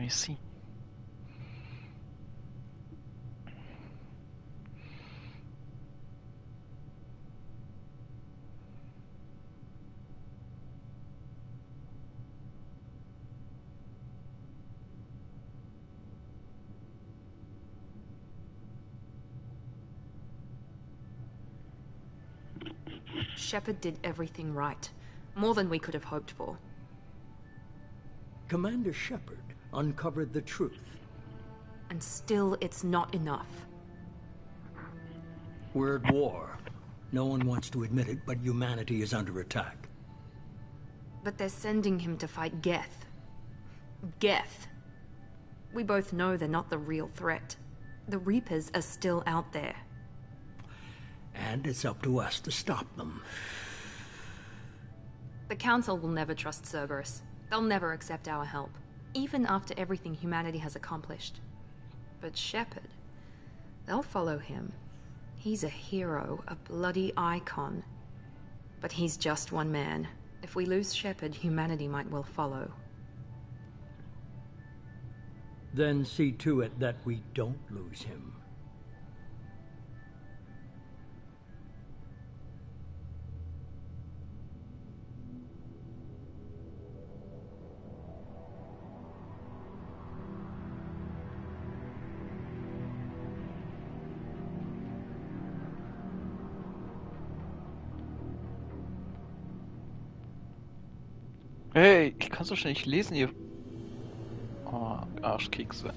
see. Shepard did everything right. More than we could have hoped for. Commander Shepard uncovered the truth. And still, it's not enough. We're at war. No one wants to admit it, but humanity is under attack. But they're sending him to fight Geth. Geth. We both know they're not the real threat. The Reapers are still out there. And it's up to us to stop them. The Council will never trust Cerberus. They'll never accept our help, even after everything humanity has accomplished. But Shepard, they'll follow him. He's a hero, a bloody icon. But he's just one man. If we lose Shepard, humanity might well follow. Then see to it that we don't lose him. Hey, ich kann so schnell nicht lesen hier. Oh, Arschkekse.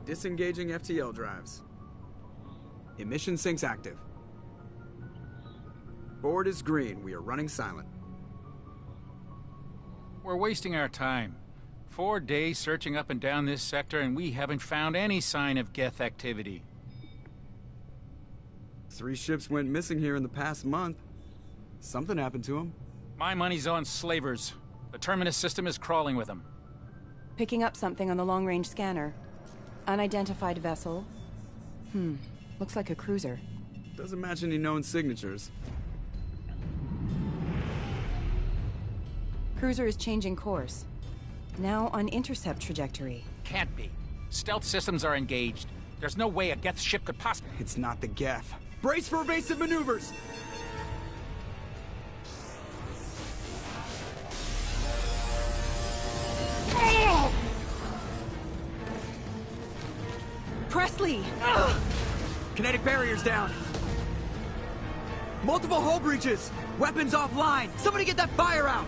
Disengaging FTL drives. Emission sinks active. Board is green. We are running silent. We're wasting our time. 4 days searching up and down this sector, and we haven't found any sign of Geth activity. 3 ships went missing here in the past month. Something happened to them. My money's on slavers. The Terminus system is crawling with them. Picking up something on the long-range scanner. Unidentified vessel. Looks like a cruiser. Doesn't match any known signatures. Cruiser is changing course. Now on intercept trajectory. Can't be. Stealth systems are engaged. There's no way a Geth ship could possibly... It's not the Geth. Brace for evasive maneuvers! Presley! Kinetic barriers down. Multiple hull breaches. Weapons offline. Somebody get that fire out.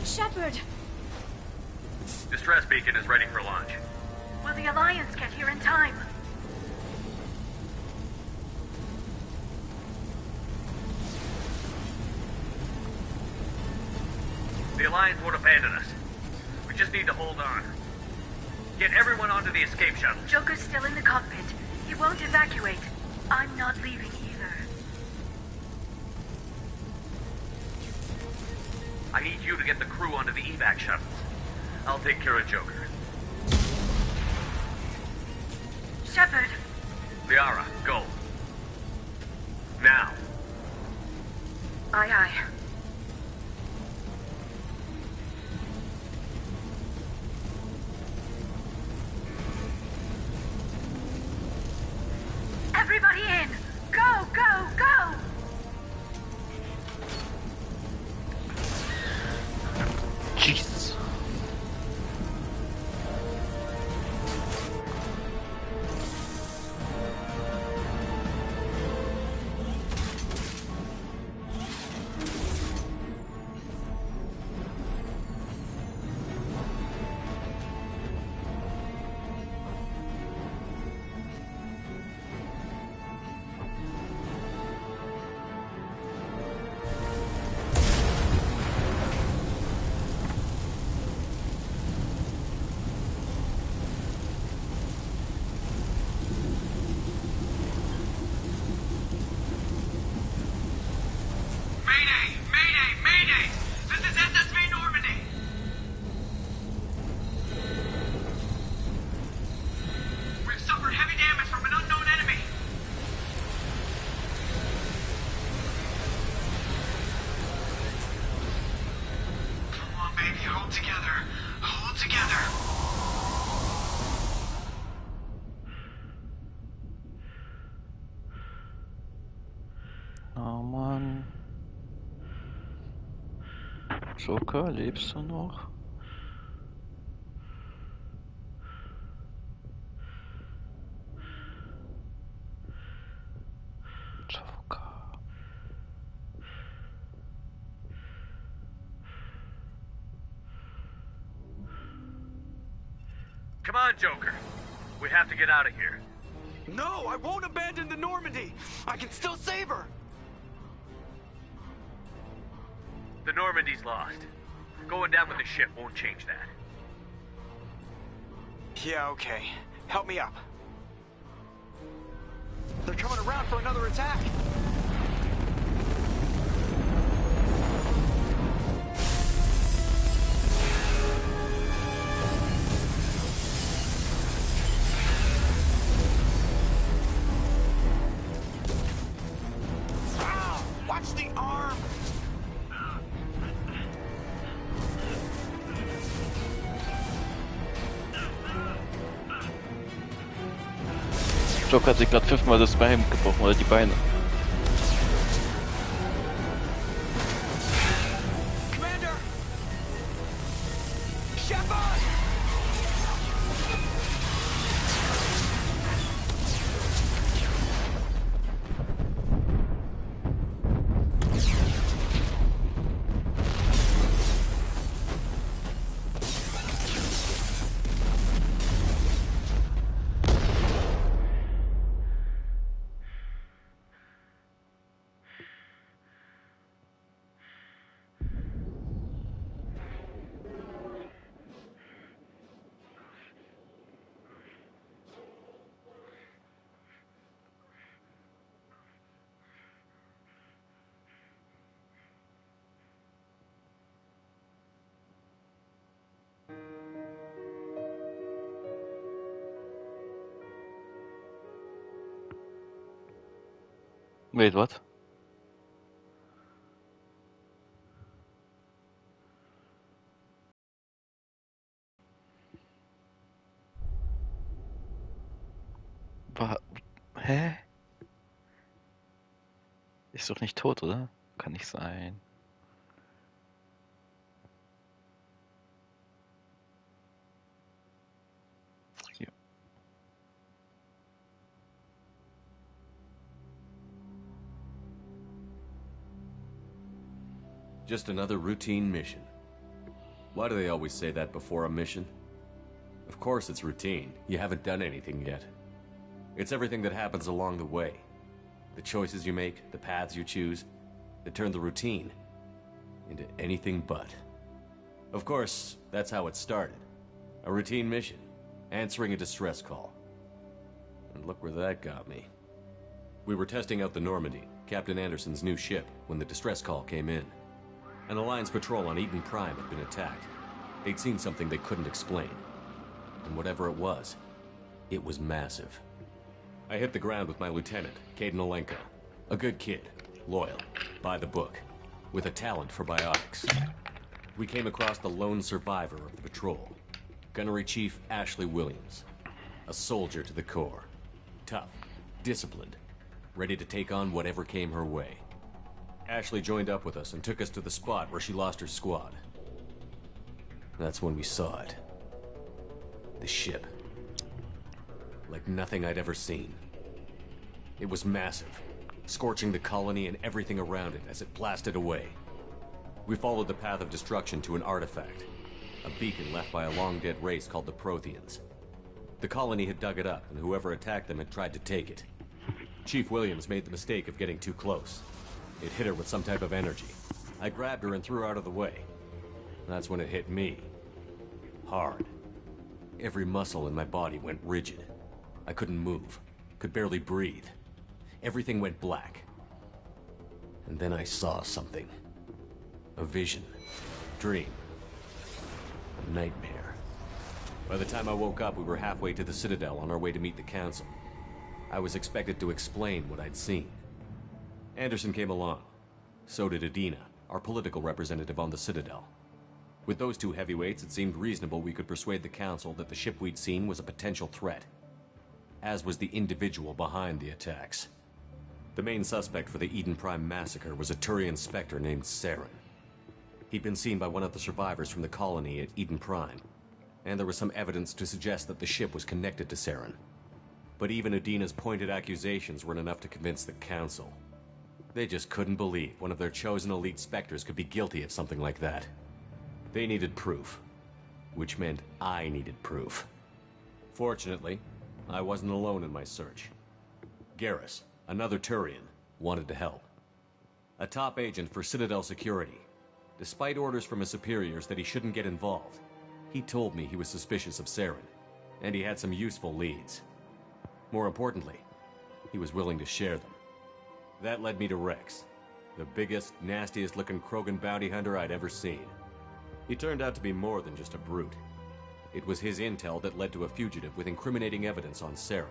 Shepard! Distress beacon is ready for launch. Will the Alliance get here in time? The Alliance won't abandon us. We just need to hold on. Get everyone onto the escape shuttle. Joker's still in the cockpit. He won't evacuate. I'm not leaving either. I need you to get the crew onto the evac shuttles. I'll take care of Joker. Shepard! Liara, go. Now. Aye, aye. Everybody in! Go, go, go! Jesus. Hold together. Hold together. Oh Mann. Joker, lebst du noch? Joker. Come on, Joker. We have to get out of here. No, I won't abandon the Normandy. I can still save her. The Normandy's lost. Going down with the ship won't change that. Yeah, okay. Help me up. They're coming around for another attack. Ah, watch the arm. Joker hat sich gerade 5-mal das Bein gebrochen, oder die Beine. Commander! Shepard! Wait, what? Hä? Ist doch nicht tot, oder? Kann nicht sein. Hier. Just another routine mission. Why do they always say that before a mission? Of course it's routine. You haven't done anything yet. It's everything that happens along the way. The choices you make, the paths you choose, that turn the routine into anything but. Of course, that's how it started. A routine mission, answering a distress call. And look where that got me. We were testing out the Normandy, Captain Anderson's new ship, when the distress call came in. An Alliance patrol on Eden Prime had been attacked. They'd seen something they couldn't explain. And whatever it was massive. I hit the ground with my lieutenant, Caden Olenka. A good kid, loyal, by the book, with a talent for biotics. We came across the lone survivor of the patrol, Gunnery Chief Ashley Williams. A soldier to the core. Tough, disciplined, ready to take on whatever came her way. Ashley joined up with us and took us to the spot where she lost her squad. That's when we saw it. The ship. Like nothing I'd ever seen. It was massive, scorching the colony and everything around it as it blasted away. We followed the path of destruction to an artifact, a beacon left by a long-dead race called the Protheans. The colony had dug it up, and whoever attacked them had tried to take it. Chief Williams made the mistake of getting too close. It hit her with some type of energy. I grabbed her and threw her out of the way. That's when it hit me. Hard. Every muscle in my body went rigid. I couldn't move, could barely breathe. Everything went black. And then I saw something. A vision. Dream. A nightmare. By the time I woke up, we were halfway to the Citadel on our way to meet the Council. I was expected to explain what I'd seen. Anderson came along. So did Adina, our political representative on the Citadel. With those two heavyweights, it seemed reasonable we could persuade the Council that the ship we'd seen was a potential threat, as was the individual behind the attacks. The main suspect for the Eden Prime massacre was a Turian Spectre named Saren. He'd been seen by one of the survivors from the colony at Eden Prime, and there was some evidence to suggest that the ship was connected to Saren. But even Udina's pointed accusations weren't enough to convince the Council. They just couldn't believe one of their chosen elite Spectres could be guilty of something like that. They needed proof, which meant I needed proof. Fortunately, I wasn't alone in my search. Garrus, another Turian, wanted to help. A top agent for Citadel Security. Despite orders from his superiors that he shouldn't get involved, he told me he was suspicious of Saren, and he had some useful leads. More importantly, he was willing to share them. That led me to Rex, the biggest, nastiest-looking Krogan bounty hunter I'd ever seen. He turned out to be more than just a brute. It was his intel that led to a fugitive with incriminating evidence on Saren.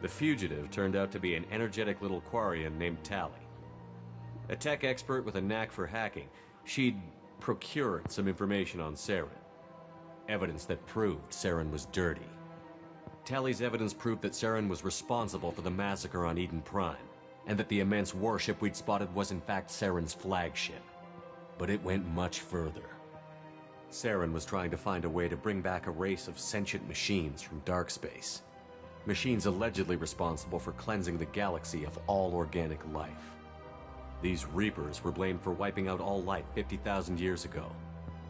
The fugitive turned out to be an energetic little Quarian named Tali. A tech expert with a knack for hacking, she'd procured some information on Saren. Evidence that proved Saren was dirty. Tali's evidence proved that Saren was responsible for the massacre on Eden Prime, and that the immense warship we'd spotted was in fact Saren's flagship. But it went much further. Saren was trying to find a way to bring back a race of sentient machines from dark space. Machines allegedly responsible for cleansing the galaxy of all organic life. These Reapers were blamed for wiping out all life 50,000 years ago,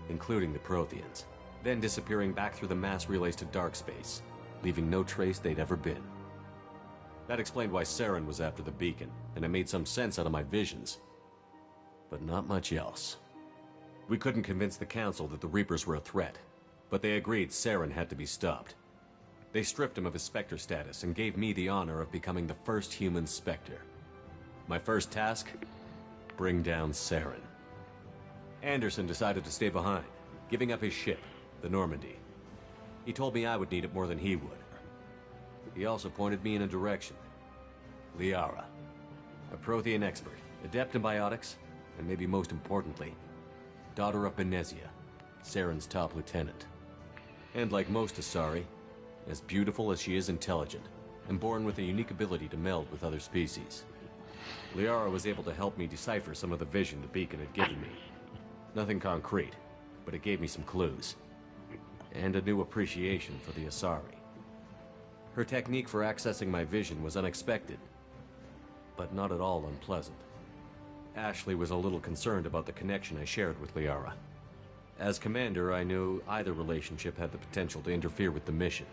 including the Protheans, then disappearing back through the mass relays to dark space, leaving no trace they'd ever been. That explained why Saren was after the beacon, and it made some sense out of my visions. But not much else. We couldn't convince the Council that the Reapers were a threat, but they agreed Saren had to be stopped. They stripped him of his Spectre status and gave me the honor of becoming the first human Spectre. My first task? Bring down Saren. Anderson decided to stay behind, giving up his ship, the Normandy. He told me I would need it more than he would. He also pointed me in a direction. Liara, a Prothean expert, adept in biotics, and maybe most importantly, daughter of Benezia, Saren's top lieutenant. And like most Asari, as beautiful as she is intelligent, and born with a unique ability to meld with other species. Liara was able to help me decipher some of the vision the beacon had given me. Nothing concrete, but it gave me some clues. And a new appreciation for the Asari. Her technique for accessing my vision was unexpected, but not at all unpleasant. Ashley was a little concerned about the connection I shared with Liara. As commander, I knew either relationship had the potential to interfere with the mission.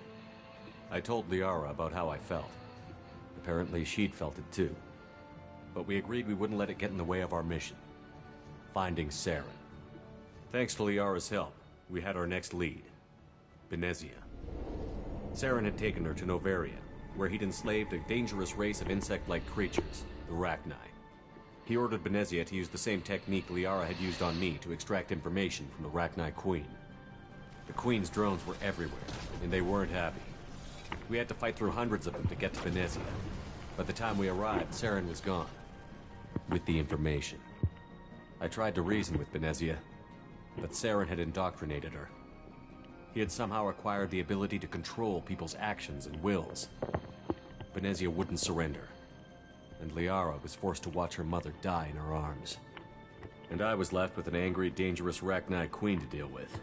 I told Liara about how I felt. Apparently she'd felt it too. But we agreed we wouldn't let it get in the way of our mission. Finding Saren. Thanks to Liara's help, we had our next lead. Benezia. Saren had taken her to Novaria, where he'd enslaved a dangerous race of insect-like creatures, the Rachni. He ordered Benezia to use the same technique Liara had used on me to extract information from the Rachni Queen. The Queen's drones were everywhere, and they weren't happy. We had to fight through hundreds of them to get to Benezia. By the time we arrived, Saren was gone. With the information. I tried to reason with Benezia, but Saren had indoctrinated her. He had somehow acquired the ability to control people's actions and wills. Benezia wouldn't surrender, and Liara was forced to watch her mother die in her arms. And I was left with an angry, dangerous Rachni Queen to deal with.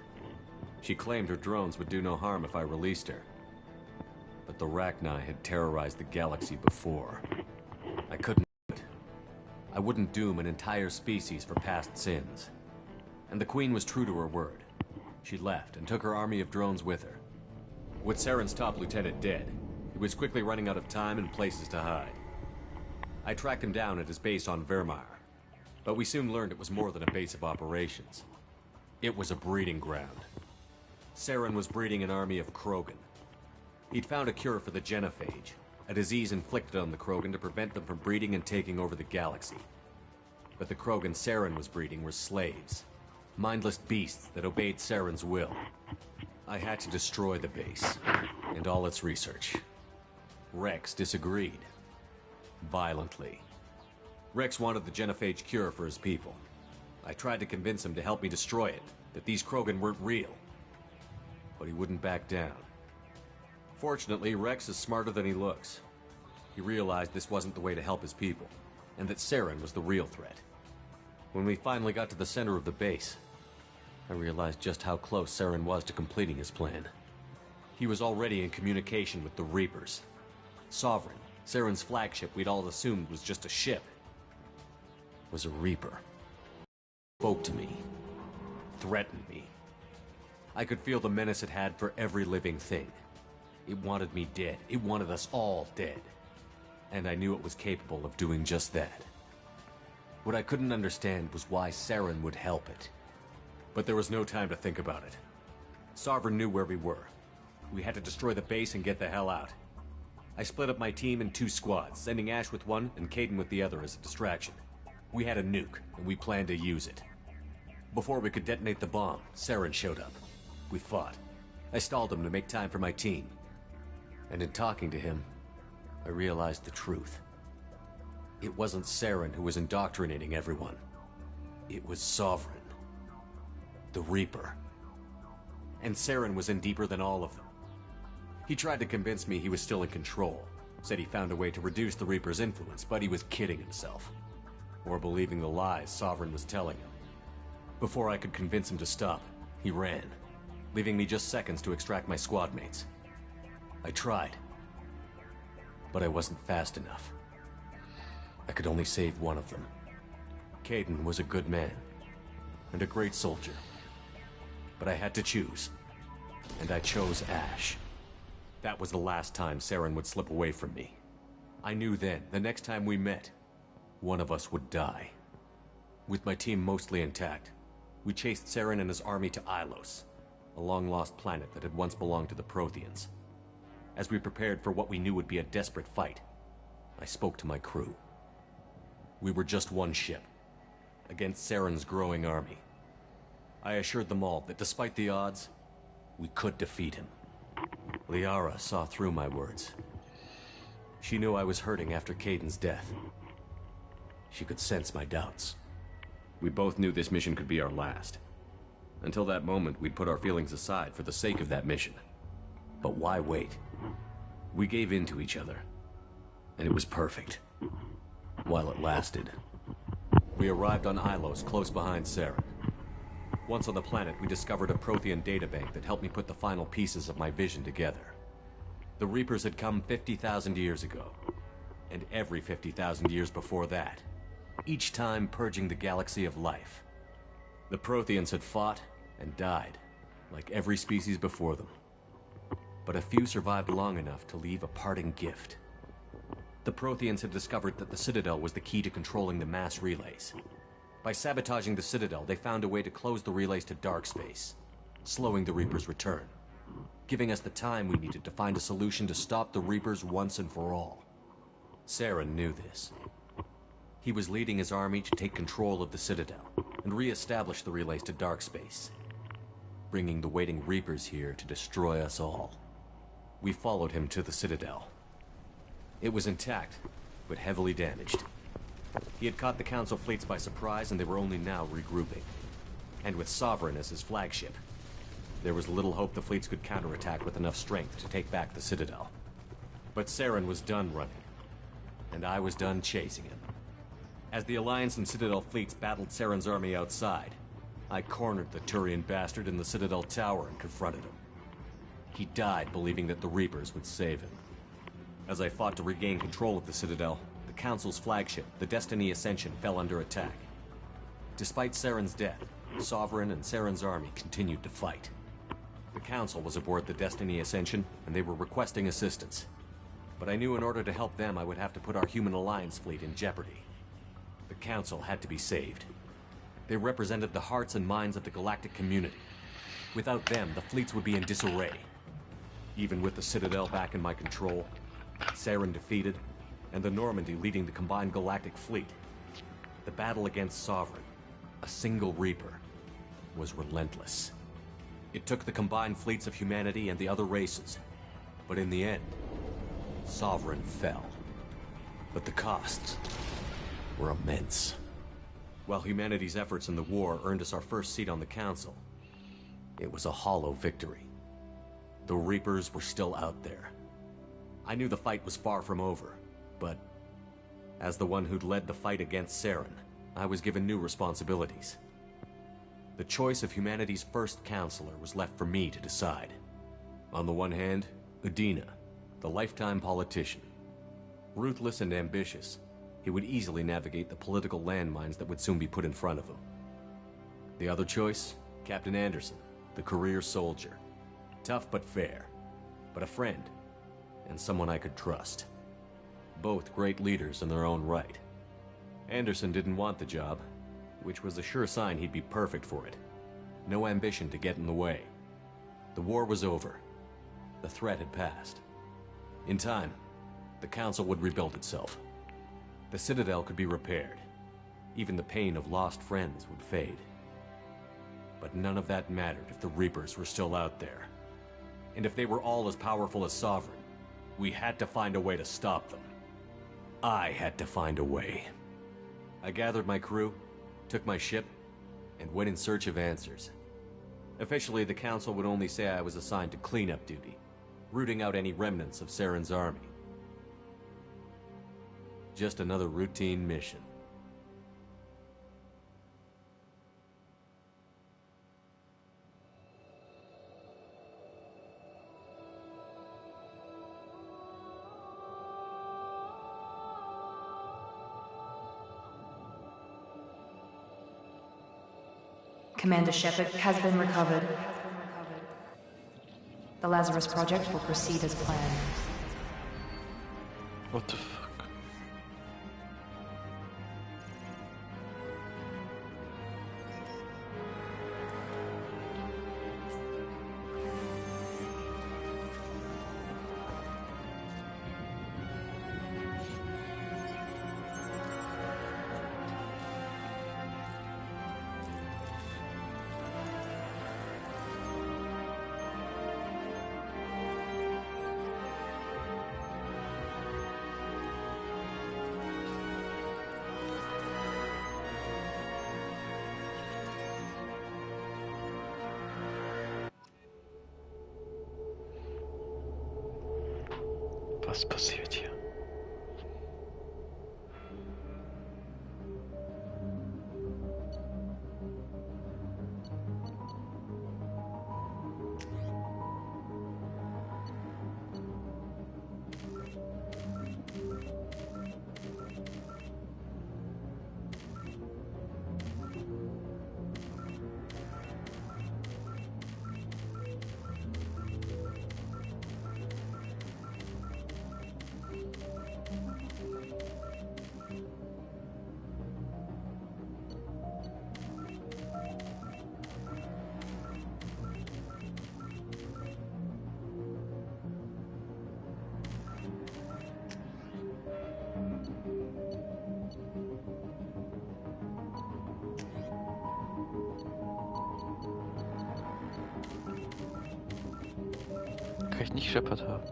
She claimed her drones would do no harm if I released her. But the Rachni had terrorized the galaxy before. I couldn't do it. I wouldn't doom an entire species for past sins. And the Queen was true to her word. She left and took her army of drones with her. With Saren's top lieutenant dead, he was quickly running out of time and places to hide. I tracked him down at his base on Vermeer, but we soon learned it was more than a base of operations. It was a breeding ground. Saren was breeding an army of Krogan. He'd found a cure for the genophage, a disease inflicted on the Krogan to prevent them from breeding and taking over the galaxy. But the Krogan Saren was breeding were slaves, mindless beasts that obeyed Saren's will. I had to destroy the base, and all its research. Rex disagreed. Violently. Rex wanted the genophage cure for his people. I tried to convince him to help me destroy it, that these Krogan weren't real. But he wouldn't back down. Fortunately, Rex is smarter than he looks. He realized this wasn't the way to help his people, and that Saren was the real threat. When we finally got to the center of the base, I realized just how close Saren was to completing his plan. He was already in communication with the Reapers. Sovereign, Saren's flagship we'd all assumed was just a ship, was a Reaper. Spoke to me. Threatened me. I could feel the menace it had for every living thing. It wanted me dead. It wanted us all dead. And I knew it was capable of doing just that. What I couldn't understand was why Saren would help it. But there was no time to think about it. Sovereign knew where we were. We had to destroy the base and get the hell out. I split up my team in 2 squads, sending Ash with one and Kaidan with the other as a distraction. We had a nuke, and we planned to use it. Before we could detonate the bomb, Saren showed up. We fought. I stalled him to make time for my team. And in talking to him, I realized the truth. It wasn't Saren who was indoctrinating everyone. It was Sovereign. The Reaper. And Saren was in deeper than all of them. He tried to convince me he was still in control. Said he found a way to reduce the Reaper's influence, but he was kidding himself. Or believing the lies Sovereign was telling him. Before I could convince him to stop, he ran, leaving me just seconds to extract my squad mates. I tried, but I wasn't fast enough. I could only save one of them. Kaidan was a good man, and a great soldier. But I had to choose, and I chose Ash. That was the last time Saren would slip away from me. I knew then, the next time we met, one of us would die. With my team mostly intact, we chased Saren and his army to Ilos, a long-lost planet that had once belonged to the Protheans. As we prepared for what we knew would be a desperate fight, I spoke to my crew. We were just one ship, against Saren's growing army. I assured them all that despite the odds, we could defeat him. Liara saw through my words. She knew I was hurting after Kaidan's death. She could sense my doubts. We both knew this mission could be our last. Until that moment, we'd put our feelings aside for the sake of that mission. But why wait? We gave in to each other, and it was perfect. While it lasted. We arrived on Ilos, close behind Saren. Once on the planet, we discovered a Prothean databank that helped me put the final pieces of my vision together. The Reapers had come 50,000 years ago, and every 50,000 years before that, each time purging the galaxy of life. The Protheans had fought and died, like every species before them. But a few survived long enough to leave a parting gift. The Protheans had discovered that the Citadel was the key to controlling the mass relays. By sabotaging the Citadel, they found a way to close the relays to dark space, slowing the Reapers' return, giving us the time we needed to find a solution to stop the Reapers once and for all. Saren knew this. He was leading his army to take control of the Citadel and re-establish the relays to dark space, bringing the waiting Reapers here to destroy us all. We followed him to the Citadel. It was intact, but heavily damaged. He had caught the Council fleets by surprise, and they were only now regrouping. And with Sovereign as his flagship, there was little hope the fleets could counterattack with enough strength to take back the Citadel. But Saren was done running, and I was done chasing him. As the Alliance and Citadel fleets battled Saren's army outside, I cornered the Turian bastard in the Citadel tower and confronted him. He died believing that the Reapers would save him. As I fought to regain control of the Citadel, the Council's flagship, the Destiny Ascension, fell under attack. Despite Saren's death, Sovereign and Saren's army continued to fight. The Council was aboard the Destiny Ascension, and they were requesting assistance. But I knew in order to help them, I would have to put our Human Alliance fleet in jeopardy. The Council had to be saved. They represented the hearts and minds of the galactic community. Without them, the fleets would be in disarray. Even with the Citadel back in my control, Saren defeated, and the Normandy leading the combined galactic fleet, the battle against Sovereign, a single Reaper, was relentless. It took the combined fleets of humanity and the other races, but in the end, Sovereign fell. But the costs were immense. While humanity's efforts in the war earned us our first seat on the Council, It was a hollow victory. The Reapers were still out there. I knew the fight was far from over, but as the one who'd led the fight against Saren, I was given new responsibilities. The choice of humanity's first counselor was left for me to decide. On the one hand, Udina, the lifetime politician. Ruthless and ambitious, he would easily navigate the political landmines that would soon be put in front of him. The other choice, Captain Anderson, the career soldier. Tough but fair, but a friend, and someone I could trust. Both great leaders in their own right. Anderson didn't want the job, which was a sure sign he'd be perfect for it. No ambition to get in the way. The war was over. The threat had passed. In time, the Council would rebuild itself. The Citadel could be repaired. Even the pain of lost friends would fade. But none of that mattered if the Reapers were still out there. And if they were all as powerful as Sovereign, we had to find a way to stop them. I had to find a way. I gathered my crew, took my ship, and went in search of answers. Officially, the Council would only say I was assigned to cleanup duty, rooting out any remnants of Saren's army. Just another routine mission. Commander Shepard has been recovered. The Lazarus Project will proceed as planned. What the fuck? Was passiert hier? Kann ich nicht Shepard haben?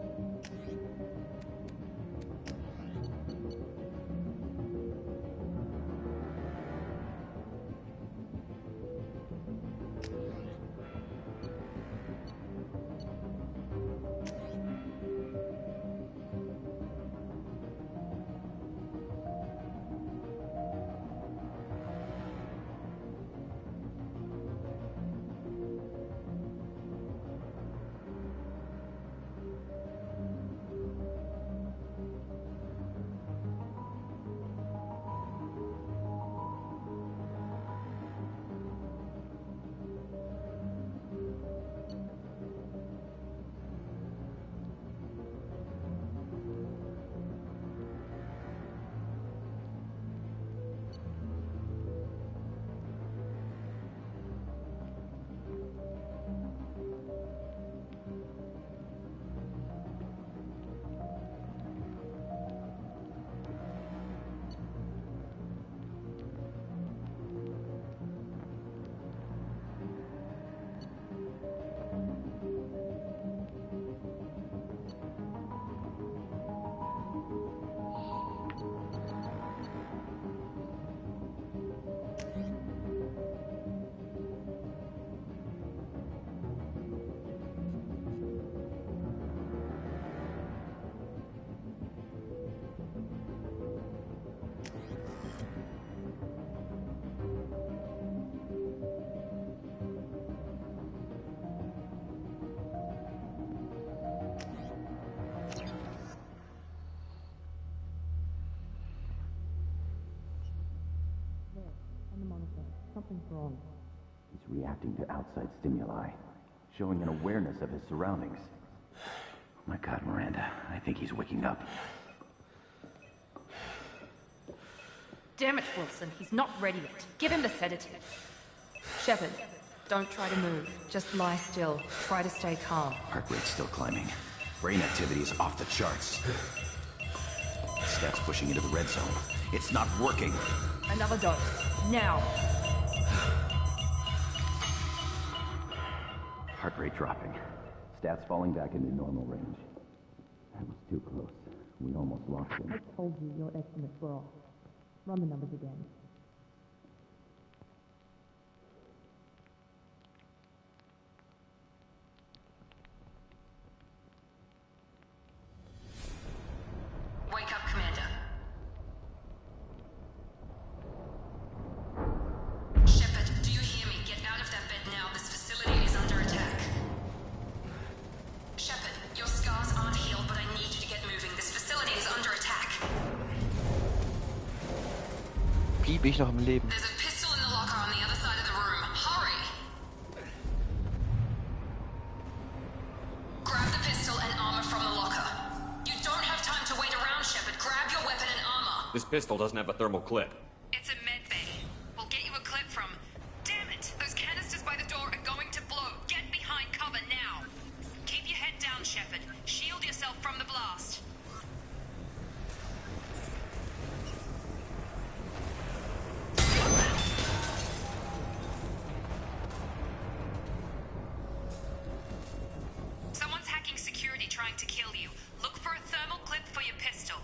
wrong? He's reacting to outside stimuli, showing an awareness of his surroundings. My God, Miranda, I think he's waking up. Damn it, Wilson, he's not ready yet. Give him the sedative. Shepard, don't try to move. Just lie still. Try to stay calm. Heart rate's still climbing. Brain activity is off the charts. Steps pushing into the red zone. It's not working. Another dose. Now. Heart rate dropping. Stats falling back into normal range. That was too close. We almost lost him. I told you your estimates were off. Run the numbers again. Wake up, Commander. Shepard, do you hear me? Get out of that bed now. This facility is under attack. Shepard, your scars aren't healed, but I need you to get moving. This facility is under attack. Blieb ich noch im Leben. There's a pistol in the locker on the other side of the room. Hurry! Grab the pistol and armor from the locker. You don't have time to wait around, Shepard. Grab your weapon and armor. This pistol doesn't have a thermal clip. It's a med bay. We'll get you a clip from... Damn it! Those canisters by the door are going to blow. Get behind cover now. Keep your head down, Shepard. Shield yourself from the blast. Someone's hacking security trying to kill you. Look for a thermal clip for your pistol.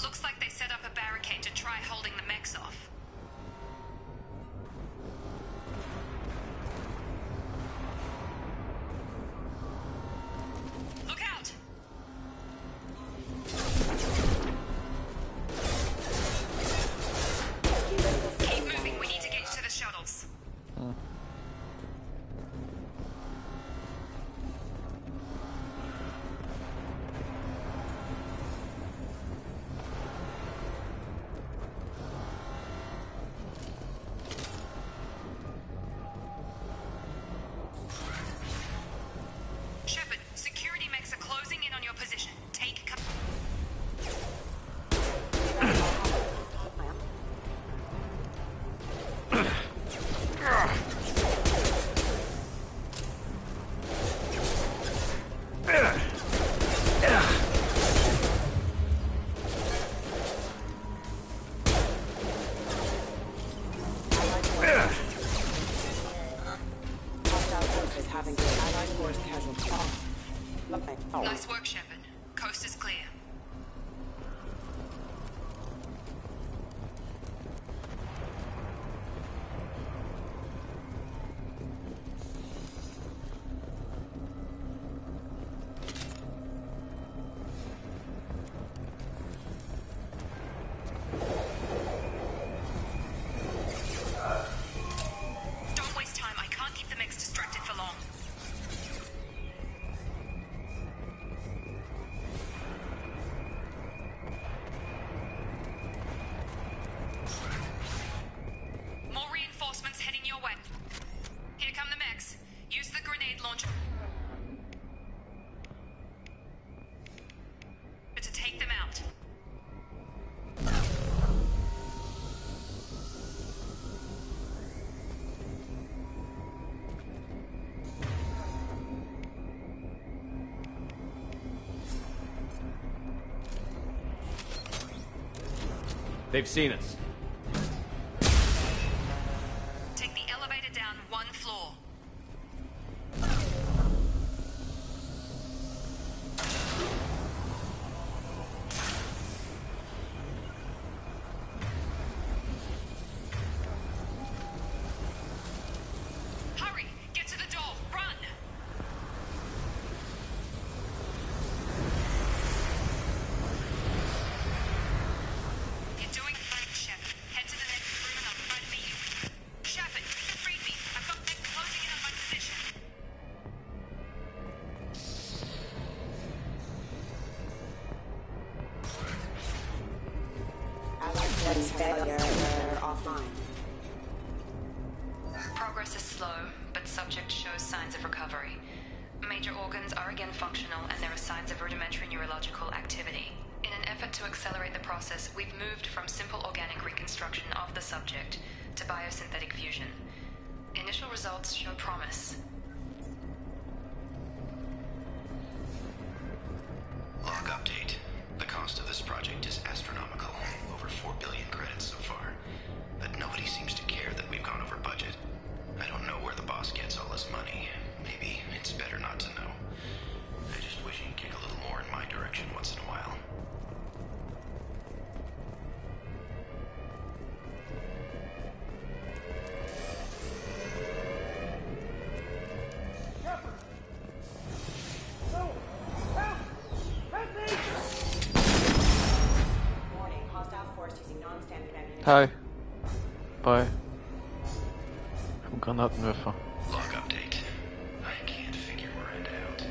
Looks like they set up a barricade to try holding the mechs off. Look out! Keep moving, we need to get you to the shuttles. Shepard, security mechs are closing in on your position. Take cover. Nice work, Shepard. Coast is clear. Don't waste time. I can't keep the mechs distracted for long. More reinforcements heading your way. Here come the mechs. Use the grenade launcher to take them out. They've seen us. Take the elevator down one floor. Hurry! Get to the door! Run! You're doing fine, Shepard. failure. Offline. Progress is slow, but subject shows signs of recovery. Major organs are again functional, and there are signs of rudimentary neurological activity. In an effort to accelerate the process, we've moved from simple organic reconstruction of the subject to biosynthetic fusion. Initial results show promise. Log update. The cost of this project is astronomical. Over 4 billion credits so far. But nobody seems to care that we've gone over budget. I don't know where the boss gets all his money. Maybe it's better not to know. I just wish he'd kick a little more in my direction once in a while. Hi. Bye. Vom Granatenwerfer. Log update. I can't figure Miranda out.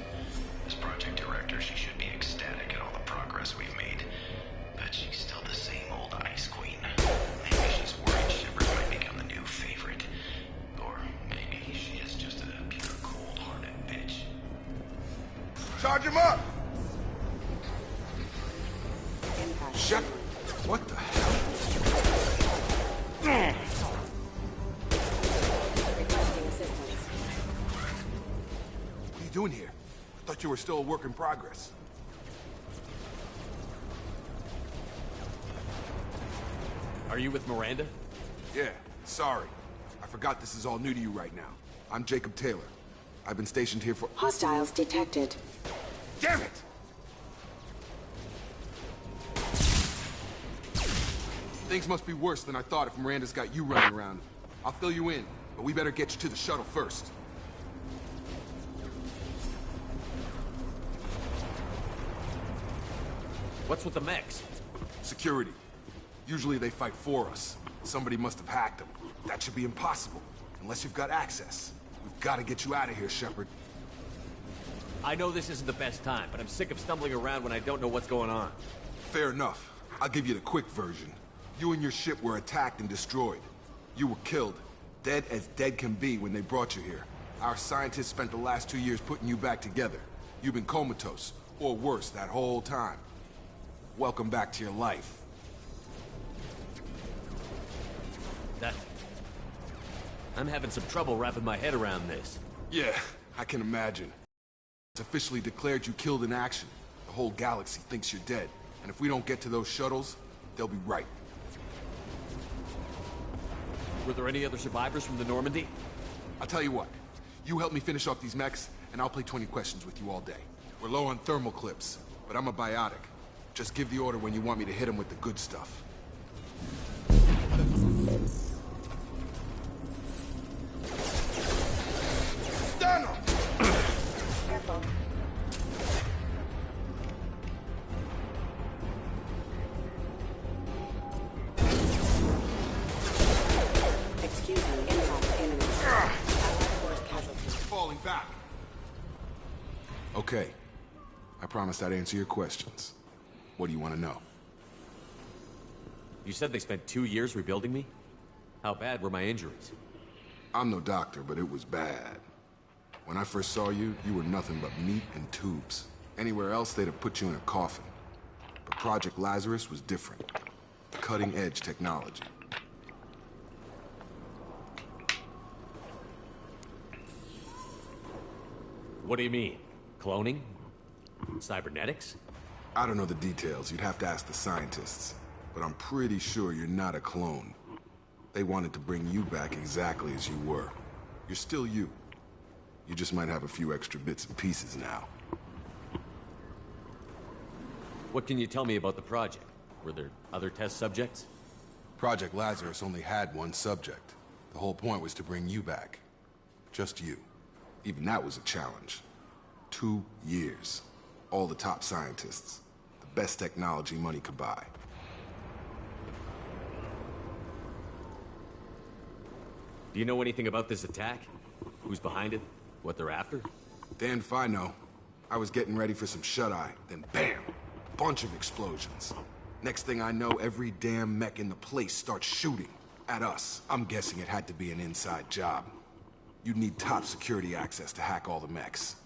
As project director, she should be ecstatic at all the progress we've made. But she's still the same old ice queen. Maybe she's worried Shepard might become the new favorite. Or maybe she is just a pure cold-hearted bitch. Charge him up! Shepard, what the hell? What are you doing here? I thought you were still a work in progress. Are you with Miranda? Yeah, sorry. I forgot this is all new to you right now. I'm Jacob Taylor. I've been stationed here for— Hostiles detected. Damn it! Things must be worse than I thought if Miranda's got you running around. I'll fill you in, but we better get you to the shuttle first. What's with the mechs? Security. Usually they fight for us. Somebody must have hacked them. That should be impossible, unless you've got access. We've got to get you out of here, Shepard. I know this isn't the best time, but I'm sick of stumbling around when I don't know what's going on. Fair enough. I'll give you the quick version. You and your ship were attacked and destroyed. You were killed. Dead as dead can be when they brought you here. Our scientists spent the last 2 years putting you back together. You've been comatose, or worse, that whole time. Welcome back to your life. I'm having some trouble wrapping my head around this. Yeah, I can imagine. It's officially declared you killed in action. The whole galaxy thinks you're dead. And if we don't get to those shuttles, they'll be right. Were there any other survivors from the Normandy? I'll tell you what. You help me finish off these mechs, and I'll play 20 questions with you all day. We're low on thermal clips, but I'm a biotic. Just give the order when you want me to hit them with the good stuff. Stun him! Careful. Excuse me, impact enemy. Force casualties. Falling back. Okay. I promised I'd answer your questions. What do you want to know? You said they spent 2 years rebuilding me? How bad were my injuries? I'm no doctor, but it was bad. When I first saw you, you were nothing but meat and tubes. Anywhere else, they'd have put you in a coffin. But Project Lazarus was different. Cutting-edge technology. What do you mean? Cloning? Cybernetics? I don't know the details. You'd have to ask the scientists. But I'm pretty sure you're not a clone. They wanted to bring you back exactly as you were. You're still you. You just might have a few extra bits and pieces now. What can you tell me about the project? Were there other test subjects? Project Lazarus only had one subject. The whole point was to bring you back. Just you. Even that was a challenge. 2 years. All the top scientists. The best technology money could buy. Do you know anything about this attack? Who's behind it? What they're after? Damned if I know. I was getting ready for some shut-eye, then bam! Bunch of explosions. Next thing I know, every damn mech in the place starts shooting at us. I'm guessing it had to be an inside job. You'd need top security access to hack all the mechs.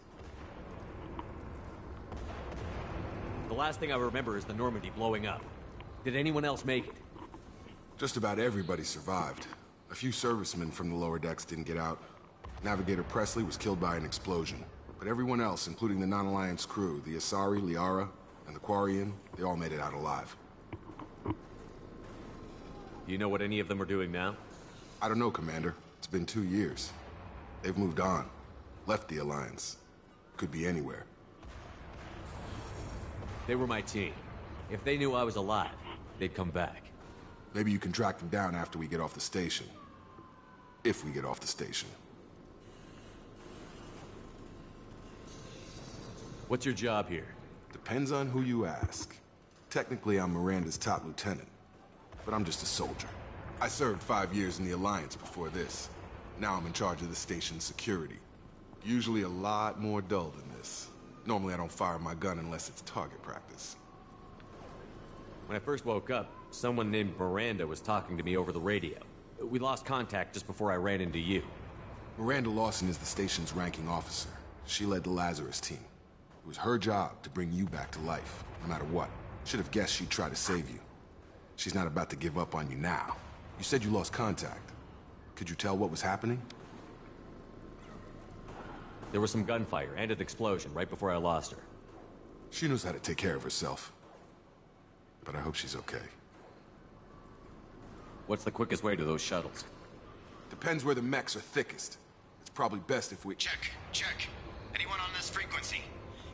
The last thing I remember is the Normandy blowing up. Did anyone else make it? Just about everybody survived. A few servicemen from the lower decks didn't get out. Navigator Presley was killed by an explosion. But everyone else, including the non-Alliance crew, the Asari, Liara, and the Quarian, they all made it out alive. Do you know what any of them are doing now? I don't know, Commander. It's been 2 years. They've moved on. Left the Alliance. Could be anywhere. They were my team. If they knew I was alive, they'd come back. Maybe you can track them down after we get off the station. If we get off the station. What's your job here? Depends on who you ask. Technically, I'm Miranda's top lieutenant. But I'm just a soldier. I served 5 years in the Alliance before this. Now I'm in charge of the station's security. Usually a lot more dull than this. Normally I don't fire my gun unless it's target practice. When I first woke up, someone named Miranda was talking to me over the radio. We lost contact just before I ran into you. Miranda Lawson is the station's ranking officer. She led the Lazarus team. It was her job to bring you back to life, no matter what. Should have guessed she'd try to save you. She's not about to give up on you now. You said you lost contact. Could you tell what was happening? There was some gunfire and an explosion right before I lost her. She knows how to take care of herself. But I hope she's okay. What's the quickest way to those shuttles? Depends where the mechs are thickest. It's probably best if we... Check. Anyone on this frequency?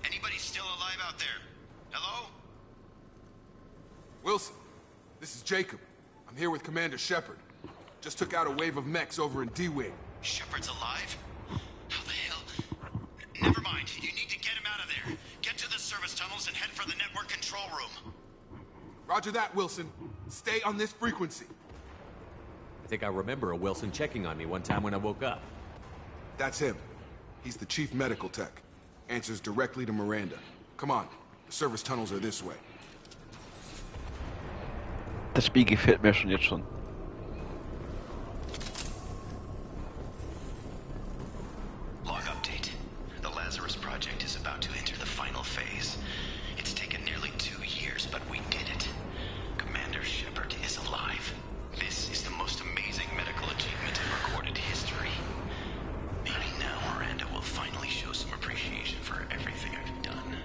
Anybody still alive out there? Hello? Wilson, this is Jacob. I'm here with Commander Shepard. Just took out a wave of mechs over in D-Wing. Shepard's alive? How the hell? Never mind. You need to get him out of there. Get to the service tunnels and head for the network control room. Roger that, Wilson. Stay on this frequency. I think I remember a Wilson checking on me one time when I woke up. That's him. He's the chief medical tech. Answers directly to Miranda. Come on. The service tunnels are this way. Das Spiel gefällt mir schon jetzt schon. Log update. The Lazarus project is about to enter the final phase. It's taken nearly 2 years, but we did it. Commander Shepard is alive. This is the most amazing medical achievement in recorded history. Maybe now Miranda will finally show some appreciation for everything I've done.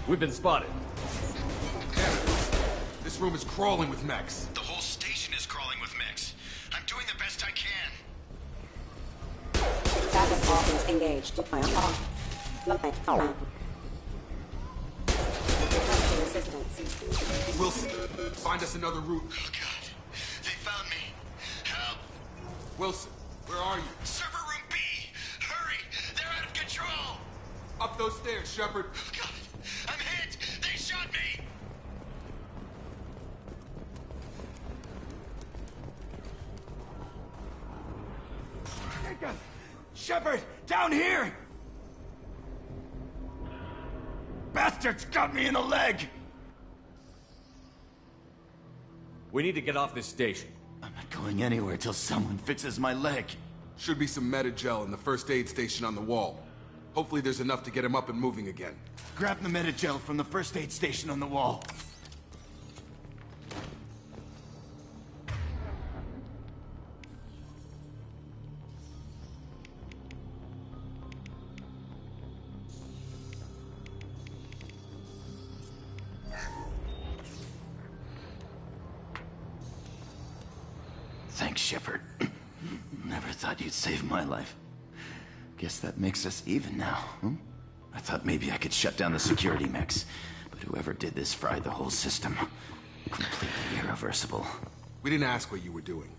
We've been spotted. This room is crawling with mechs. The whole station is crawling with mechs. I'm doing the best I can. Backup options engaged. Requesting assistance. Wilson, find us another route. Oh God, they found me. Help! Wilson, where are you? Server room B! Hurry! They're out of control! Up those stairs, Shepard. Oh God, I'm hit! They shot me! Shepard, down here! Bastards got me in the leg! We need to get off this station. I'm not going anywhere till someone fixes my leg. Should be some Medi-gel in the first aid station on the wall. Hopefully there's enough to get him up and moving again. Grab the Medi-gel from the first aid station on the wall. Thanks, Shepard. Never thought you'd save my life. Guess that makes us even now, hmm? I thought maybe I could shut down the security mechs, but whoever did this fried the whole system. Completely irreversible. We didn't ask what you were doing.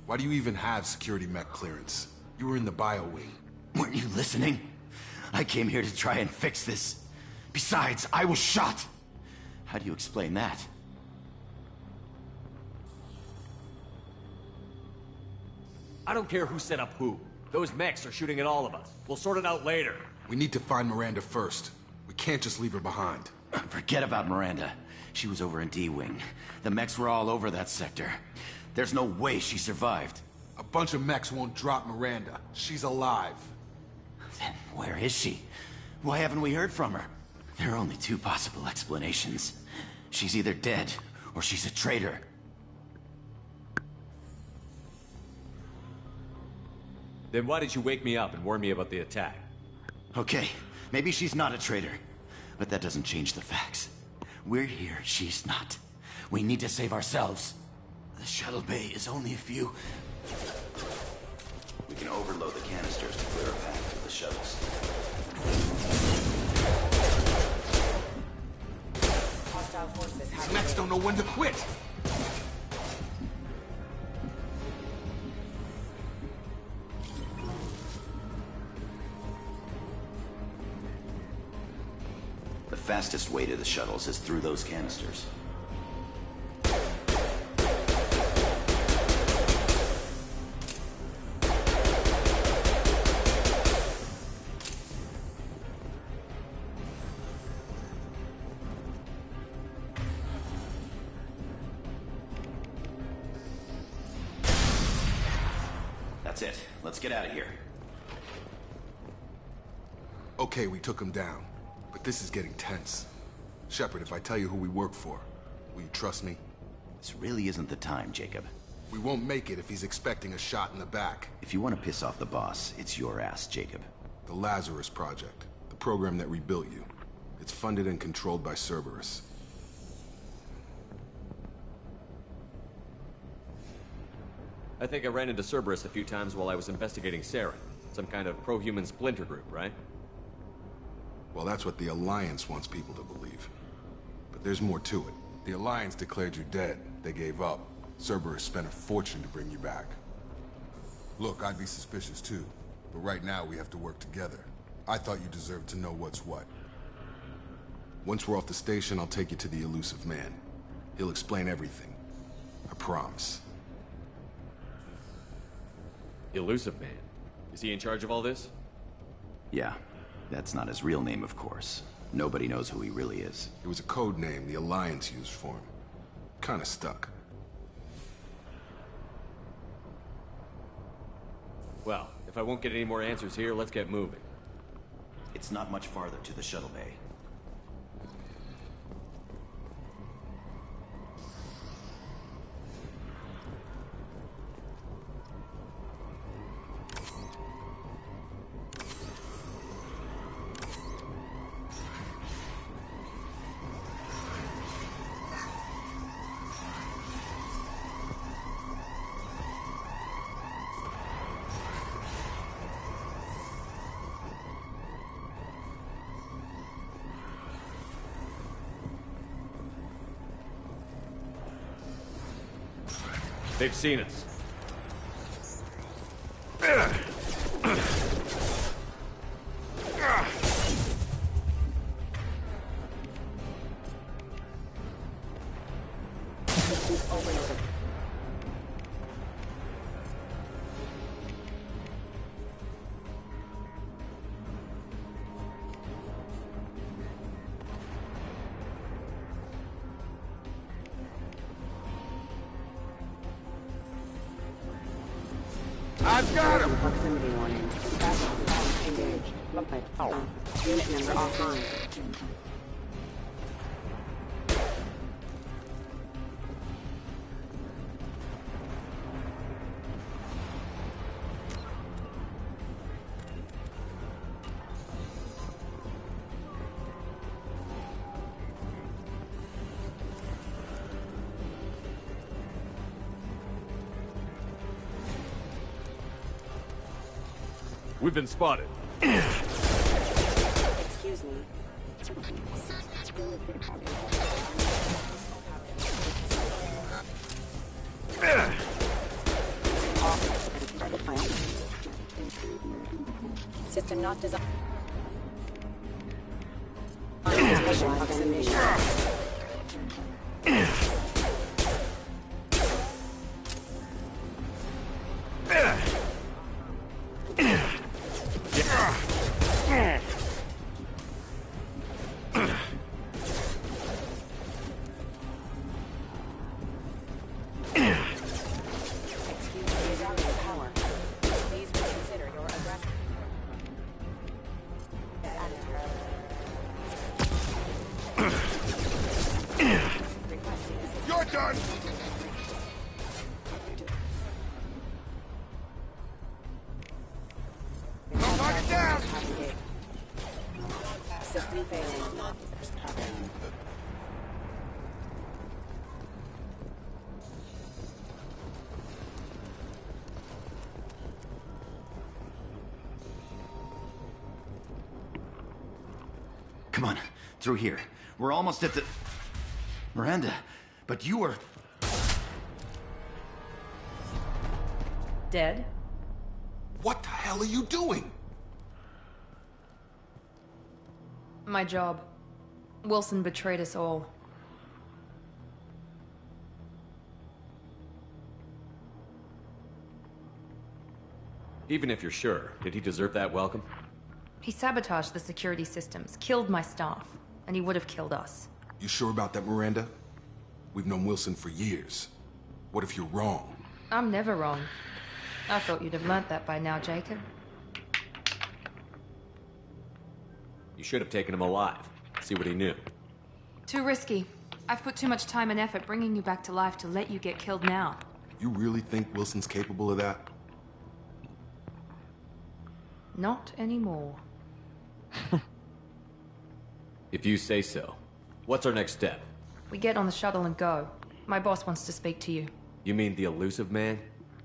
Why do you even have security mech clearance? You were in the bio wing. Weren't you listening? I came here to try and fix this. Besides, I was shot. How do you explain that? I don't care who set up who. Those mechs are shooting at all of us. We'll sort it out later. We need to find Miranda first. We can't just leave her behind. Forget about Miranda. She was over in D-Wing. The mechs were all over that sector. There's no way she survived. A bunch of mechs won't drop Miranda. She's alive. Then where is she? Why haven't we heard from her? There are only two possible explanations. She's either dead, or she's a traitor. Then why did you wake me up and warn me about the attack? Okay, maybe she's not a traitor. But that doesn't change the facts. We're here, she's not. We need to save ourselves. The shuttle bay is only a few... We can overload the canisters to clear a path for the shuttles. Hostile forces have... These mechs don't know when to quit! The fastest way to the shuttles is through those canisters. That's it. Let's get out of here. Okay, we took him down. But this is getting tense. Shepard, if I tell you who we work for, will you trust me? This really isn't the time, Jacob. We won't make it if he's expecting a shot in the back. If you want to piss off the boss, it's your ass, Jacob. The Lazarus Project. The program that rebuilt you. It's funded and controlled by Cerberus. I think I ran into Cerberus a few times while I was investigating Sarah. Some kind of pro-human splinter group, right? Well, that's what the Alliance wants people to believe. But there's more to it. The Alliance declared you dead. They gave up. Cerberus spent a fortune to bring you back. Look, I'd be suspicious too. But right now, we have to work together. I thought you deserved to know what's what. Once we're off the station, I'll take you to the elusive man. He'll explain everything. I promise. Elusive man? Is he in charge of all this? Yeah. That's not his real name, of course. Nobody knows who he really is. It was a code name the Alliance used for him. Kinda stuck. Well, if I won't get any more answers here, let's get moving. It's not much farther to the shuttle bay. They've seen us. I've got him! Proximity warning. Fast engaged. Unit member offline. We've been spotted. Excuse me. System not designed. Mission proximity. You're done! Lock it down! System failing. Come on, through here. We're almost at the... Miranda, but you were... Dead? What the hell are you doing? My job. Wilson betrayed us all. Even if you're sure, did he deserve that welcome? He sabotaged the security systems, killed my staff, and he would have killed us. You sure about that, Miranda? We've known Wilson for years. What if you're wrong? I'm never wrong. I thought you'd have learnt that by now, Jacob. You should have taken him alive. See what he knew. Too risky. I've put too much time and effort bringing you back to life to let you get killed now. You really think Wilson's capable of that? Not anymore. If you say so. What's our next step? We get on the shuttle and go. My boss wants to speak to you. You mean the elusive man?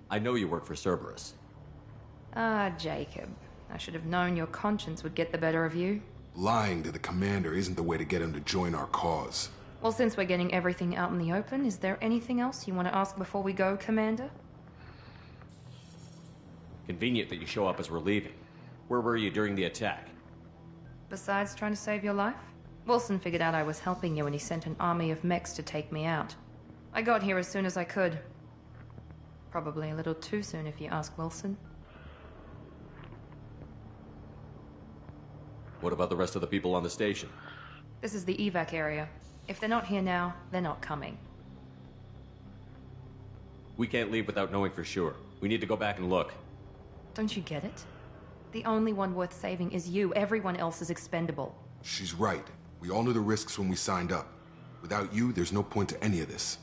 I know you work for Cerberus. Ah, Jacob. I should have known your conscience would get the better of you. Lying to the commander isn't the way to get him to join our cause. Well, since we're getting everything out in the open, is there anything else you want to ask before we go, Commander? Convenient that you show up as we're leaving. Where were you during the attack? Besides trying to save your life? Wilson figured out I was helping you and he sent an army of mechs to take me out. I got here as soon as I could. Probably a little too soon if you ask Wilson. What about the rest of the people on the station? This is the evac area. If they're not here now, they're not coming. We can't leave without knowing for sure. We need to go back and look. Don't you get it? The only one worth saving is you. Everyone else is expendable. She's right. We all knew the risks when we signed up. Without you, there's no point to any of this.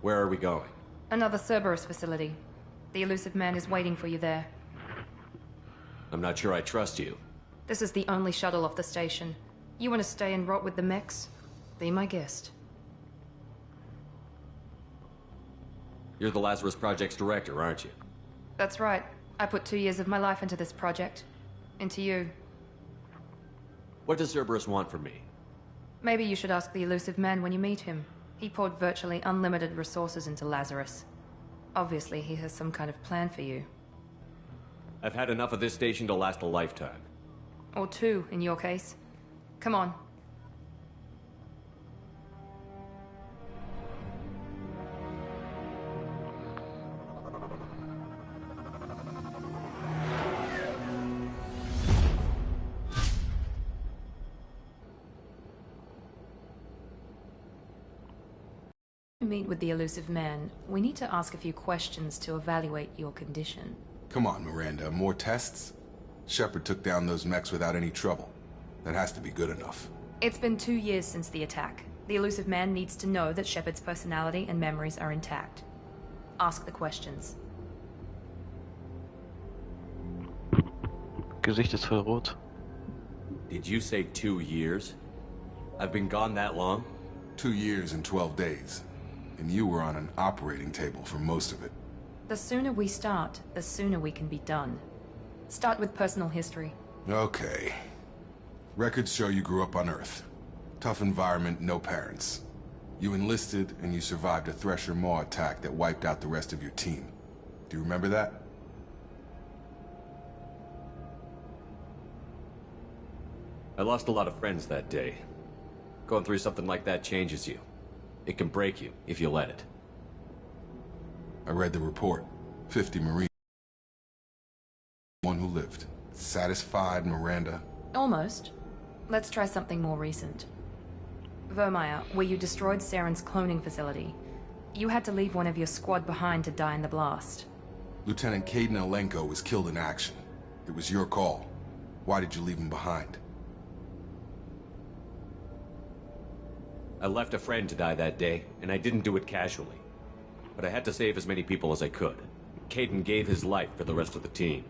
Where are we going? Another Cerberus facility. The elusive man is waiting for you there. I'm not sure I trust you. This is the only shuttle off the station. You want to stay and rot with the mechs? Be my guest. You're the Lazarus Project's director, aren't you? That's right. I put 2 years of my life into this project. Into you. What does Cerberus want from me? Maybe you should ask the elusive man when you meet him. He poured virtually unlimited resources into Lazarus. Obviously, he has some kind of plan for you. I've had enough of this station to last a lifetime. Or 2, in your case. Come on. To meet with the elusive man, we need to ask a few questions to evaluate your condition. Come on, Miranda. More tests? Shepard took down those mechs without any trouble. That has to be good enough. It's been 2 years since the attack. The elusive man needs to know that Shepard's personality and memories are intact. Ask the questions. Gesicht ist voll rot. Did you say 2 years? I've been gone that long? 2 years and 12 days. And you were on an operating table for most of it. The sooner we start, the sooner we can be done. Start with personal history. Okay. Records show you grew up on Earth. Tough environment, no parents. You enlisted and you survived a Thresher Maw attack that wiped out the rest of your team. Do you remember that? I lost a lot of friends that day. Going through something like that changes you. It can break you, if you let it. I read the report. 50 Marines. One who lived. Satisfied, Miranda? Almost. Let's try something more recent. Vermeer, where you destroyed Saren's cloning facility. You had to leave one of your squad behind to die in the blast. Lieutenant Caden Alenko was killed in action. It was your call. Why did you leave him behind? I left a friend to die that day, and I didn't do it casually. But I had to save as many people as I could. Caden gave his life for the rest of the team.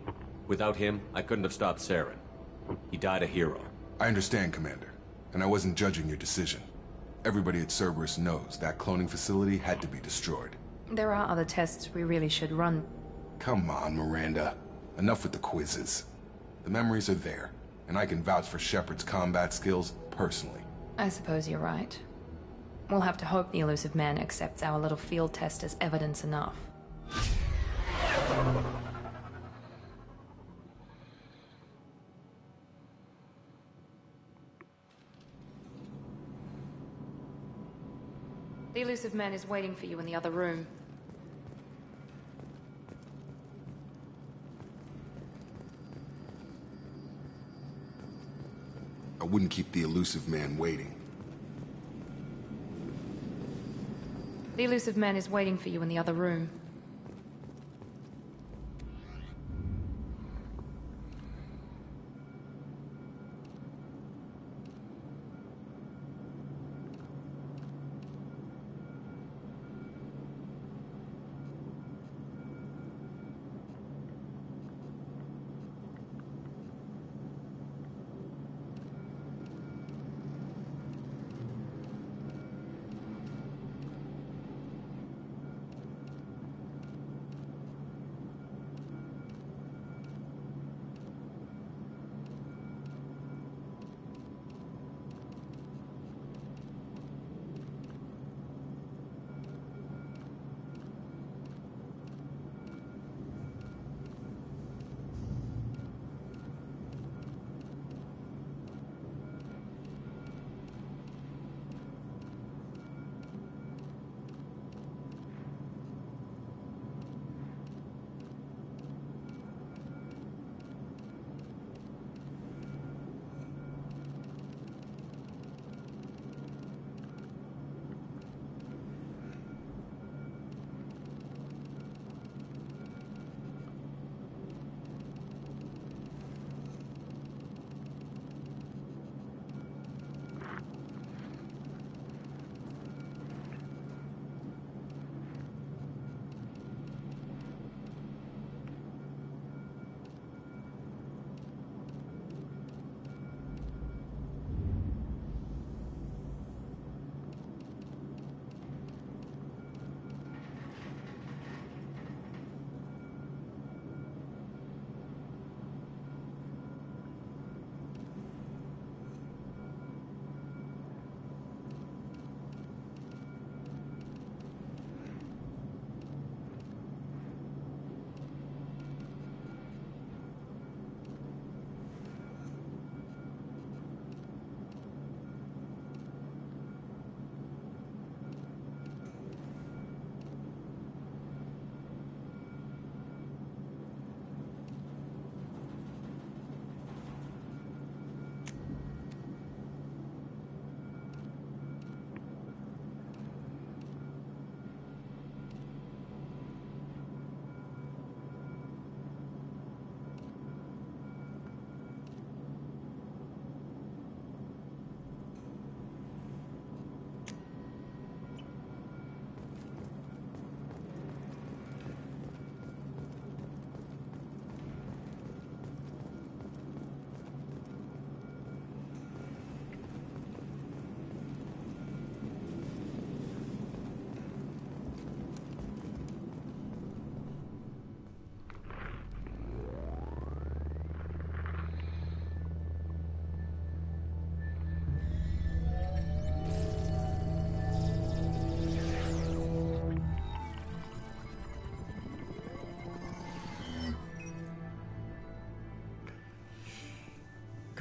Without him, I couldn't have stopped Saren. He died a hero. I understand, Commander, and I wasn't judging your decision. Everybody at Cerberus knows that cloning facility had to be destroyed. There are other tests we really should run. Come on, Miranda. Enough with the quizzes. The memories are there, and I can vouch for Shepard's combat skills personally. I suppose you're right. We'll have to hope the elusive man accepts our little field test as evidence enough. The elusive man is waiting for you in the other room. I wouldn't keep the elusive man waiting. The elusive man is waiting for you in the other room.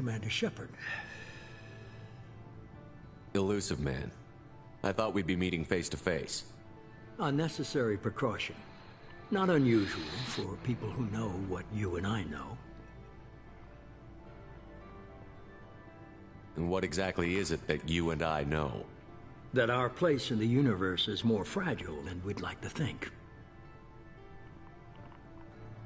Commander Shepard. Elusive man. I thought we'd be meeting face to face. A necessary precaution. Not unusual for people who know what you and I know. And what exactly is it that you and I know? That our place in the universe is more fragile than we'd like to think.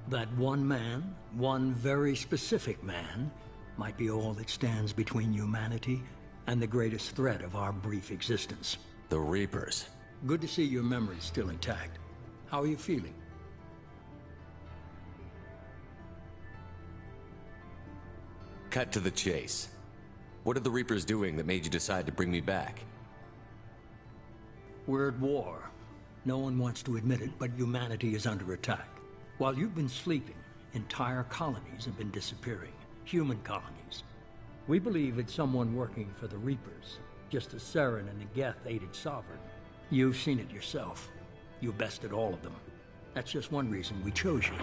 That one man, one very specific man, might be all that stands between humanity and the greatest threat of our brief existence. The Reapers. Good to see your memory's still intact. How are you feeling? Cut to the chase. What are the Reapers doing that made you decide to bring me back? We're at war. No one wants to admit it, but humanity is under attack. While you've been sleeping, entire colonies have been disappearing. Human colonies. We believe it's someone working for the Reapers, just as Saren and the Geth aided Sovereign. You've seen it yourself. You bested all of them. That's just one reason we chose you.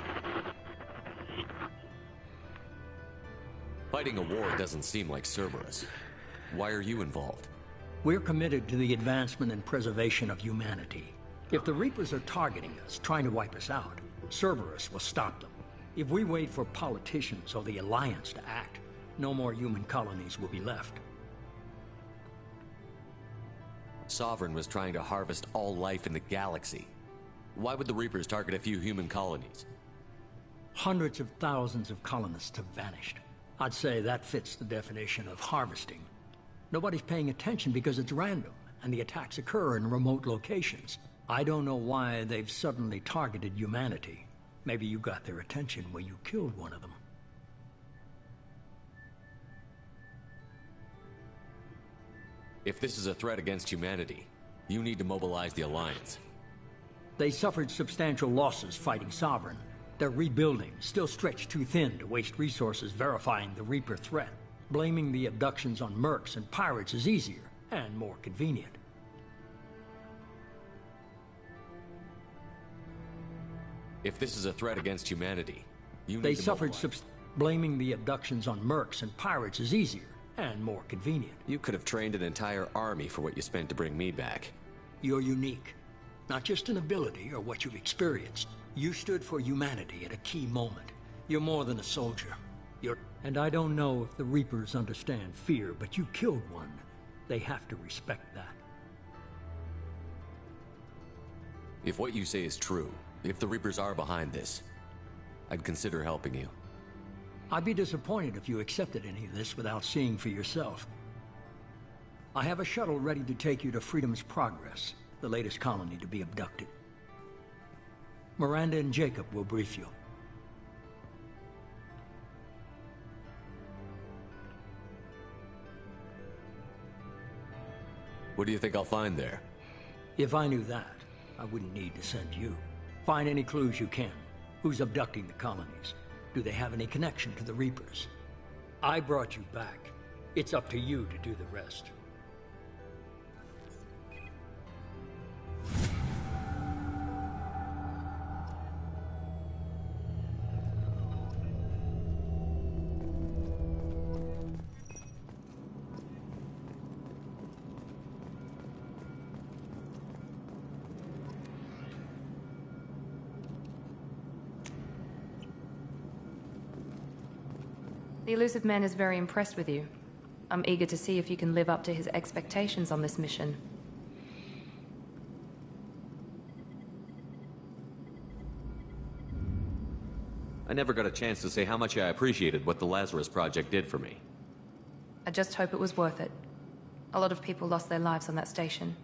Fighting a war doesn't seem like Cerberus. Why are you involved? We're committed to the advancement and preservation of humanity. If the Reapers are targeting us, trying to wipe us out, Cerberus will stop them. If we wait for politicians or the Alliance to act, no more human colonies will be left. Sovereign was trying to harvest all life in the galaxy. Why would the Reapers target a few human colonies? Hundreds of thousands of colonists have vanished. I'd say that fits the definition of harvesting. Nobody's paying attention because it's random, and the attacks occur in remote locations. I don't know why they've suddenly targeted humanity. Maybe you got their attention when you killed one of them. If this is a threat against humanity, you need to mobilize the Alliance. They suffered substantial losses fighting Sovereign. They're rebuilding, still stretched too thin to waste resources verifying the Reaper threat. Blaming the abductions on mercs and pirates is easier and more convenient. If this is a threat against humanity, you need They to suffered mobilize. Blaming the abductions on mercs and pirates is easier and more convenient. You could have trained an entire army for what you spent to bring me back. You're unique. Not just in ability or what you've experienced. You stood for humanity at a key moment. You're more than a soldier. And I don't know if the Reapers understand fear, but you killed one. They have to respect that. If what you say is true, if the Reapers are behind this, I'd consider helping you. I'd be disappointed if you accepted any of this without seeing for yourself. I have a shuttle ready to take you to Freedom's Progress, the latest colony to be abducted. Miranda and Jacob will brief you. What do you think I'll find there? If I knew that, I wouldn't need to send you. Find any clues you can. Who's abducting the colonies? Do they have any connection to the Reapers? I brought you back. It's up to you to do the rest. The elusive man is very impressed with you. I'm eager to see if you can live up to his expectations on this mission. I never got a chance to say how much I appreciated what the Lazarus Project did for me. I just hope it was worth it. A lot of people lost their lives on that station.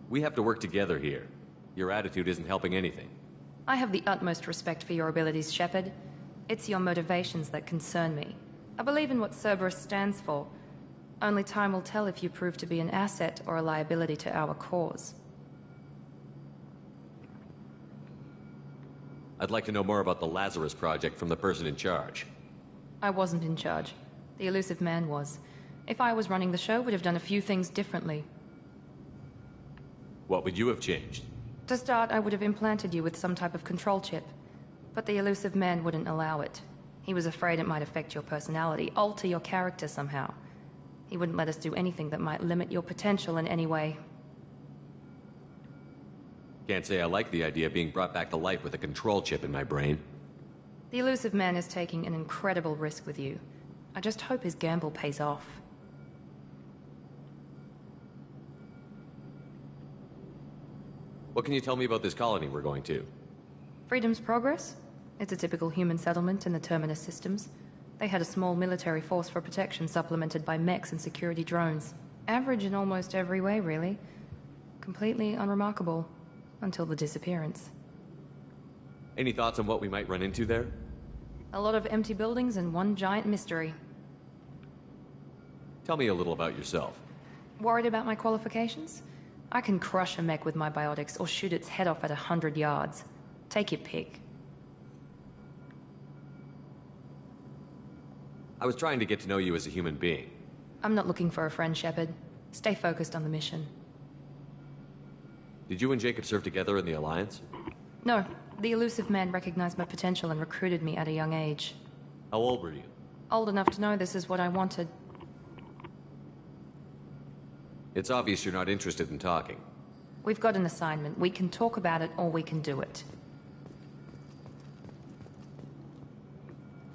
We have to work together here. Your attitude isn't helping anything. I have the utmost respect for your abilities, Shepard. It's your motivations that concern me. I believe in what Cerberus stands for. Only time will tell if you prove to be an asset or a liability to our cause. I'd like to know more about the Lazarus Project from the person in charge. I wasn't in charge. The elusive man was. If I was running the show, would have done a few things differently. What would you have changed? To start, I would have implanted you with some type of control chip. But the elusive man wouldn't allow it. He was afraid it might affect your personality, alter your character somehow. He wouldn't let us do anything that might limit your potential in any way. Can't say I like the idea of being brought back to life with a control chip in my brain. The elusive man is taking an incredible risk with you. I just hope his gamble pays off. What can you tell me about this colony we're going to? Freedom's Progress? It's a typical human settlement in the Terminus systems. They had a small military force for protection supplemented by mechs and security drones. Average in almost every way, really. Completely unremarkable. Until the disappearance. Any thoughts on what we might run into there? A lot of empty buildings and one giant mystery. Tell me a little about yourself. Worried about my qualifications? I can crush a mech with my biotics or shoot its head off at 100 yards. Take your pick. I was trying to get to know you as a human being. I'm not looking for a friend, Shepard. Stay focused on the mission. Did you and Jacob serve together in the Alliance? No. The elusive man recognized my potential and recruited me at a young age. How old were you? Old enough to know this is what I wanted. It's obvious you're not interested in talking. We've got an assignment. We can talk about it or we can do it.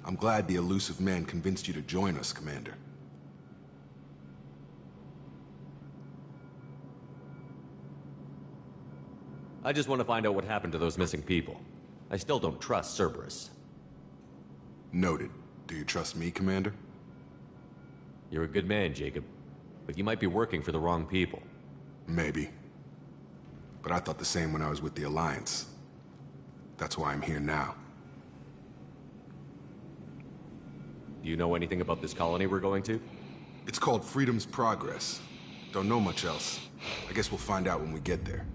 I'm glad the elusive man convinced you to join us, Commander. I just want to find out what happened to those missing people. I still don't trust Cerberus. Noted. Do you trust me, Commander? You're a good man, Jacob. But you might be working for the wrong people. Maybe. But I thought the same when I was with the Alliance. That's why I'm here now. Do you know anything about this colony we're going to? It's called Freedom's Progress. Don't know much else. I guess we'll find out when we get there.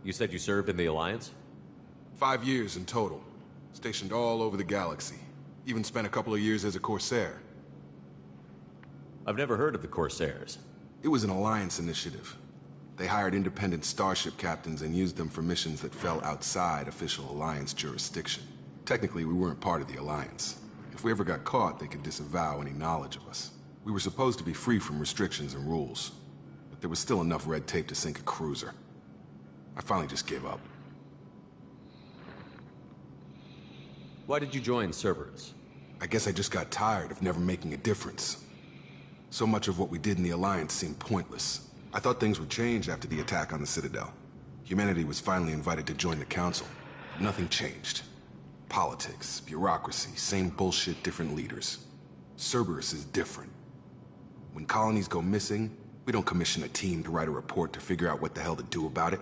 You said you served in the Alliance? 5 years in total. Stationed all over the galaxy. Even spent a couple of years as a Corsair. I've never heard of the Corsairs. It was an Alliance initiative. They hired independent starship captains and used them for missions that fell outside official Alliance jurisdiction. Technically, we weren't part of the Alliance. If we ever got caught, they could disavow any knowledge of us. We were supposed to be free from restrictions and rules. But there was still enough red tape to sink a cruiser. I finally just gave up. Why did you join Cerberus? I guess I just got tired of never making a difference. So much of what we did in the Alliance seemed pointless. I thought things would change after the attack on the Citadel. Humanity was finally invited to join the Council. But nothing changed. Politics, bureaucracy, same bullshit, different leaders. Cerberus is different. When colonies go missing, we don't commission a team to write a report to figure out what the hell to do about it.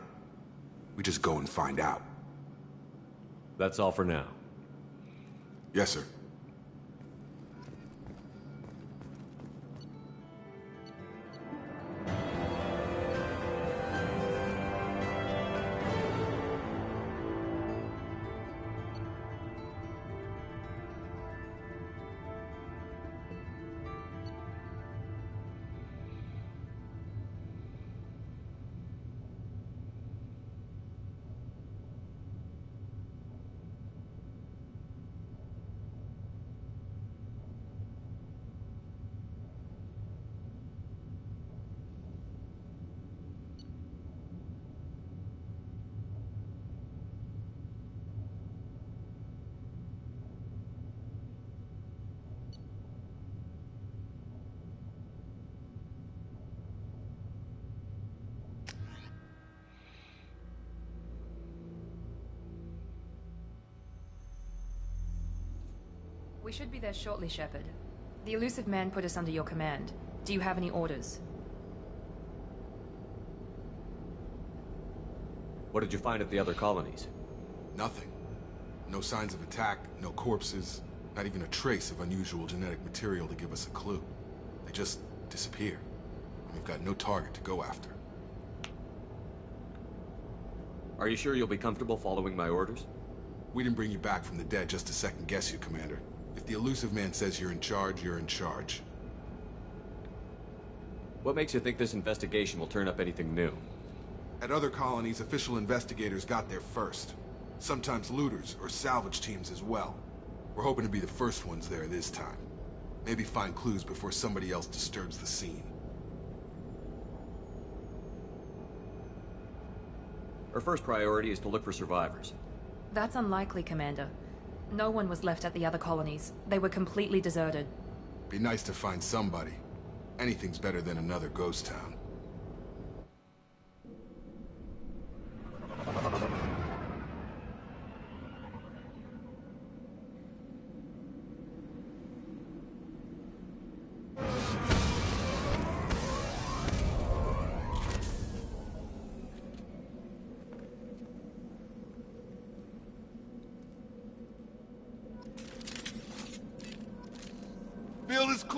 We just go and find out. That's all for now. Yes, sir. We should be there shortly, Shepard. The elusive man put us under your command. Do you have any orders? What did you find at the other colonies? Nothing. No signs of attack, no corpses, not even a trace of unusual genetic material to give us a clue. They just disappear. And we've got no target to go after. Are you sure you'll be comfortable following my orders? We didn't bring you back from the dead just to second guess you, Commander. If the elusive man says you're in charge, you're in charge. What makes you think this investigation will turn up anything new? At other colonies, official investigators got there first. Sometimes looters or salvage teams as well. We're hoping to be the first ones there this time. Maybe find clues before somebody else disturbs the scene. Our first priority is to look for survivors. That's unlikely, Commander. No one was left at the other colonies. They were completely deserted. Be nice to find somebody. Anything's better than another ghost town.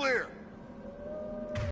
clear.